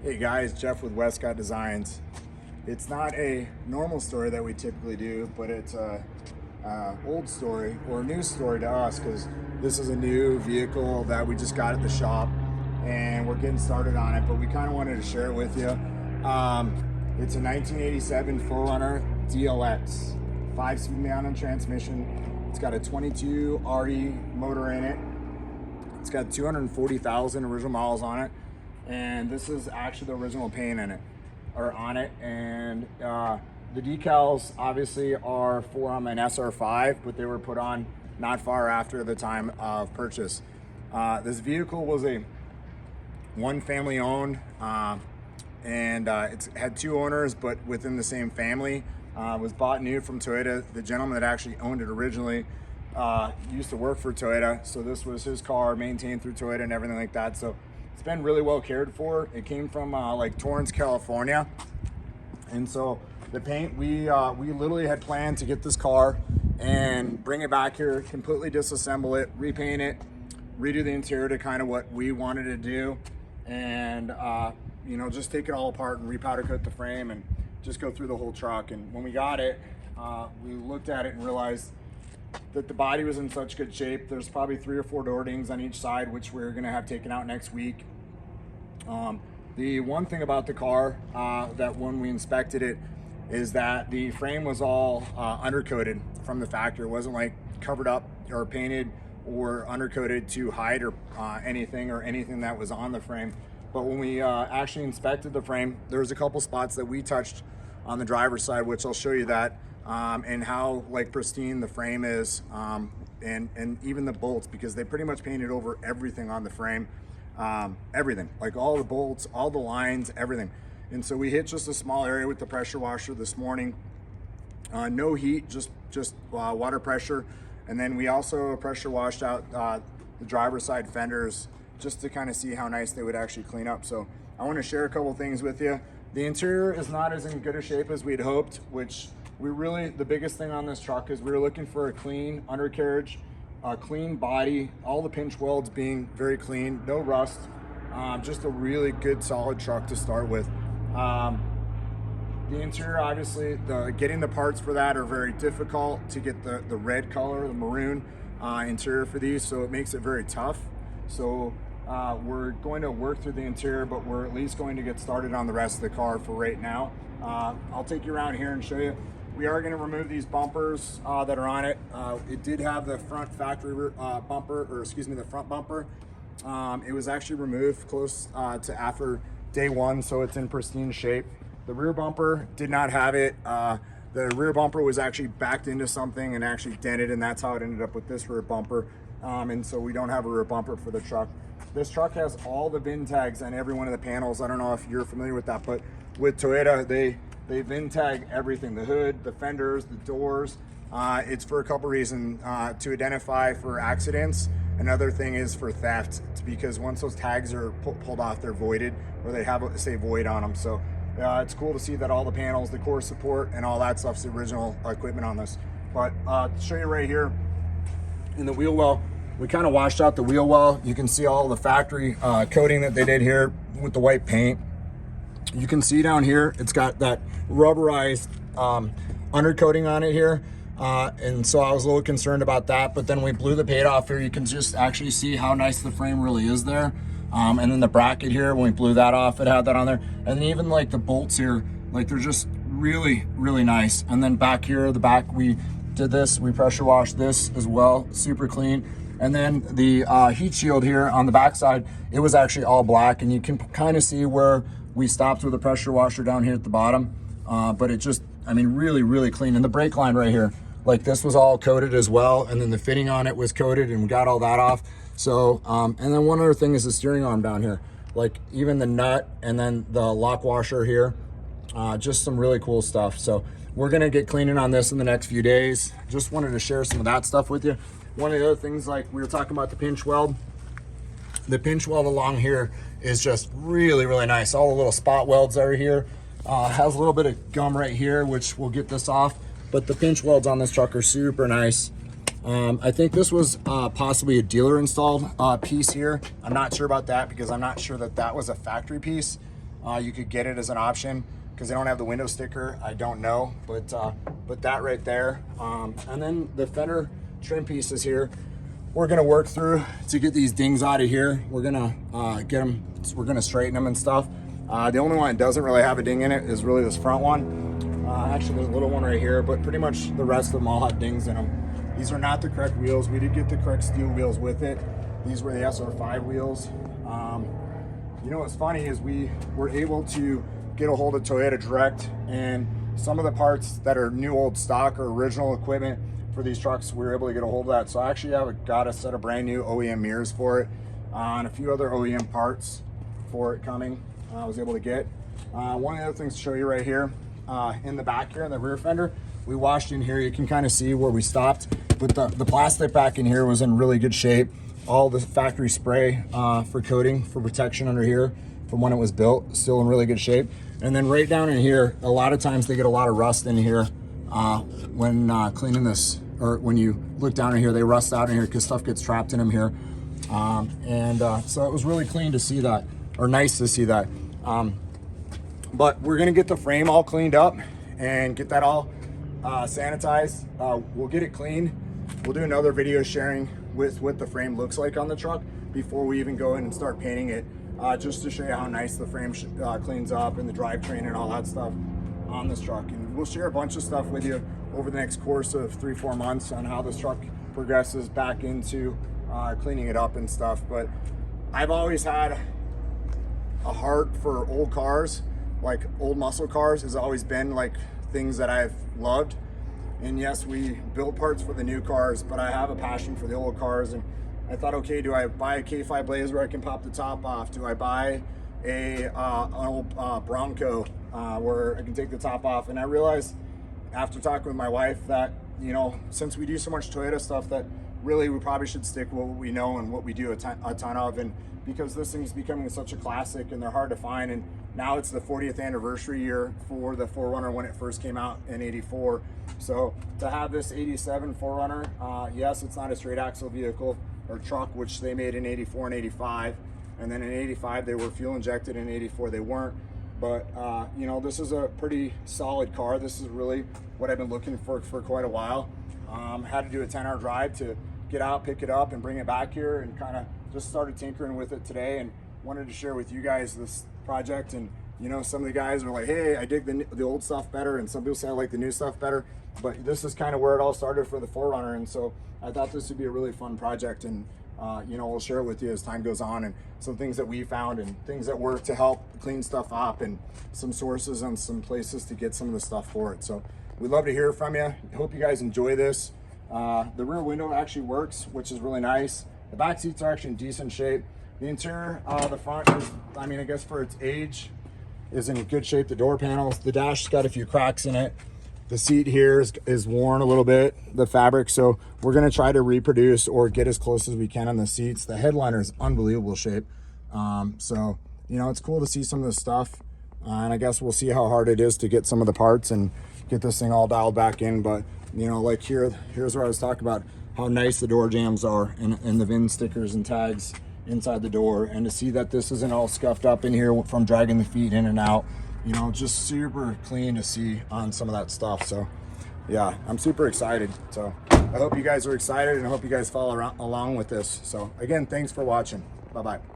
Hey guys, Jeff with Westcott Designs. It's not a normal story that we typically do, but it's a old story or a new story to us because this is a new vehicle that we just got at the shop and we're getting started on it, but we kind of wanted to share it with you. It's a 1987 4Runner DLX, 5-speed manual transmission. It's got a 22 RE motor in it. It's got 240,000 original miles on it. And this is actually the original paint in it, or on it. And the decals obviously are from an SR5, but they were put on not far after the time of purchase. This vehicle was a one family owned, and it's had two owners, but within the same family. Was bought new from Toyota. The gentleman that actually owned it originally used to work for Toyota, so this was his car, maintained through Toyota and everything like that. So it's been really well cared for. It came from like Torrance, California, and so the paint, we literally had planned to get this car and bring it back here, completely disassemble it, repaint it, redo the interior to kind of what we wanted to do, and you know, just take it all apart and repowder coat the frame and just go through the whole truck. And when we got it, we looked at it and realized that the body was in such good shape. There's probably 3 or 4 door dings on each side, which we're gonna have taken out next week. The one thing about the car that when we inspected it is that the frame was all undercoated from the factory. It wasn't like covered up or painted or undercoated to hide or anything that was on the frame. But when we actually inspected the frame, there was a couple spots that we touched on the driver's side, which I'll show you that, and how like pristine the frame is, and even the bolts, because they pretty much painted over everything on the frame, everything, like all the bolts, all the lines, everything. And so we hit just a small area with the pressure washer this morning. No heat, just water pressure. And then we also pressure washed out the driver's side fenders just to kind of see how nice they would actually clean up. So I want to share a couple things with you. The interior is not as in good a shape as we'd hoped, which the biggest thing on this truck is we were looking for a clean undercarriage, a clean body, all the pinch welds being very clean, no rust, just a really good solid truck to start with. The interior, obviously, getting the parts for that are very difficult to get the red color, the maroon interior for these, so it makes it very tough. So we're going to work through the interior, but we're at least going to get started on the rest of the car for right now. I'll take you around here and show you. We are going to remove these bumpers that are on it. It did have the front factory bumper, or excuse me, the front bumper. It was actually removed close to after day one, so it's in pristine shape. The rear bumper did not have it. The rear bumper was actually backed into something and actually dented, and that's how it ended up with this rear bumper. And so we don't have a rear bumper for the truck. This truck has all the VIN tags on every one of the panels. I don't know if you're familiar with that, but with Toyota, they VIN tag everything, the hood, the fenders, the doors. It's for a couple reasons, to identify for accidents. Another thing is for theft. It's because once those tags are pulled off, they're voided, or they have say void on them. So it's cool to see that all the panels, the core support and all that stuff's the original equipment on this. But to show you right here in the wheel well, we kind of washed out the wheel well. You can see all the factory coating that they did here with the white paint. You can see down here, it's got that rubberized undercoating on it here. And so I was a little concerned about that, but then we blew the paint off here. You can just actually see how nice the frame really is there. And then the bracket here, when we blew that off, it had that on there. And then even like the bolts here, like they're just really, really nice. And then back here, the back, we did this, we pressure washed this as well, super clean. And then the heat shield here on the back side, it was actually all black, and you can kind of see where we stopped with the pressure washer down here at the bottom. But it just, I mean, really, really clean. And the brake line right here, like this was all coated as well, and then the fitting on it was coated, and we got all that off. So and then one other thing is the steering arm down here, like even the nut and then the lock washer here, just some really cool stuff. So we're gonna get cleaning on this in the next few days. Just wanted to share some of that stuff with you. One of the other things, like we were talking about the pinch weld, the pinch weld along here is just really, really nice. All the little spot welds that are here, has a little bit of gum right here, which we'll get this off, but the pinch welds on this truck are super nice. I think this was possibly a dealer installed piece here. I'm not sure about that because I'm not sure that that was a factory piece. you could get it as an option because they don't have the window sticker. I don't know, but that right there. And then the fender trim pieces here, we're gonna work through to get these dings out of here. We're gonna get them, we're gonna straighten them and stuff. The only one that doesn't really have a ding in it is really this front one. Actually, there's a little one right here, but pretty much the rest of them all have dings in them. These are not the correct wheels. We did get the correct steel wheels with it. These were the SR5 wheels. You know what's funny is we were able to get a hold of Toyota Direct, and some of the parts that are new old stock or original equipment for these trucks, we were able to get a hold of that. So I actually got a set of brand new OEM mirrors for it, and a few other OEM parts for it coming. I was able to get. One of the other things to show you right here, in the back here, in the rear fender, we washed in here. You can kind of see where we stopped, but the plastic back in here was in really good shape. All the factory spray for coating, for protection under here from when it was built, still in really good shape. And then right down in here, a lot of times they get a lot of rust in here when cleaning this, or when you look down in here, they rust out in here because stuff gets trapped in them here. So it was really clean to see that, or nice to see that. But we're gonna get the frame all cleaned up and get that all sanitized. We'll get it clean. We'll do another video sharing with what the frame looks like on the truck before we even go in and start painting it, just to show you how nice the frame cleans up, and the drivetrain and all that stuff on this truck. And we'll share a bunch of stuff with you over the next course of 3-4 months on how this truck progresses back into cleaning it up and stuff. But I've always had a heart for old cars. Like old muscle cars has always been like things that I've loved. And yes, we build parts for the new cars, but I have a passion for the old cars. And I thought, okay, do I buy a K5 Blazer where I can pop the top off? Do I buy an old Bronco where I can take the top off? And I realized after talking with my wife that, you know, since we do so much Toyota stuff, that really we probably should stick with what we know and what we do a ton of. And because this thing's becoming such a classic and they're hard to find, and now it's the 40th anniversary year for the 4Runner when it first came out in '84. So to have this '87 4Runner, yes, it's not a straight axle vehicle or truck, which they made in '84 and '85, and then in '85 they were fuel injected, in '84 they weren't. But you know, this is a pretty solid car. This is really what I've been looking for quite a while. Had to do a 10-hour drive to get out, pick it up, and bring it back here, and kind of just started tinkering with it today, and wanted to share with you guys this project. And you know, some of the guys are like, hey, I dig the old stuff better, and some people say I like the new stuff better, but this is kind of where it all started for the 4Runner. And so I thought this would be a really fun project, and you know, we'll share it with you as time goes on, and some things that we found and things that work to help clean stuff up, and some sources and some places to get some of the stuff for it. So we'd love to hear from you. I hope you guys enjoy this. The rear window actually works, which is really nice. The back seats are actually in decent shape. The interior, the front is, I mean, I guess for its age, is in good shape. The door panels, the dash's got a few cracks in it. The seat here is worn a little bit, the fabric. So we're gonna try to reproduce or get as close as we can on the seats. The headliner is unbelievable shape. So, you know, it's cool to see some of this stuff. And I guess we'll see how hard it is to get some of the parts and get this thing all dialed back in. But, you know, like here's where I was talking about how nice the door jambs are, and the VIN stickers and tags inside the door. And to see that this isn't all scuffed up in here from dragging the feet in and out, you know, just super clean to see on some of that stuff. So yeah, I'm super excited. So I hope you guys are excited, and I hope you guys follow along with this. So again, thanks for watching. Bye-bye.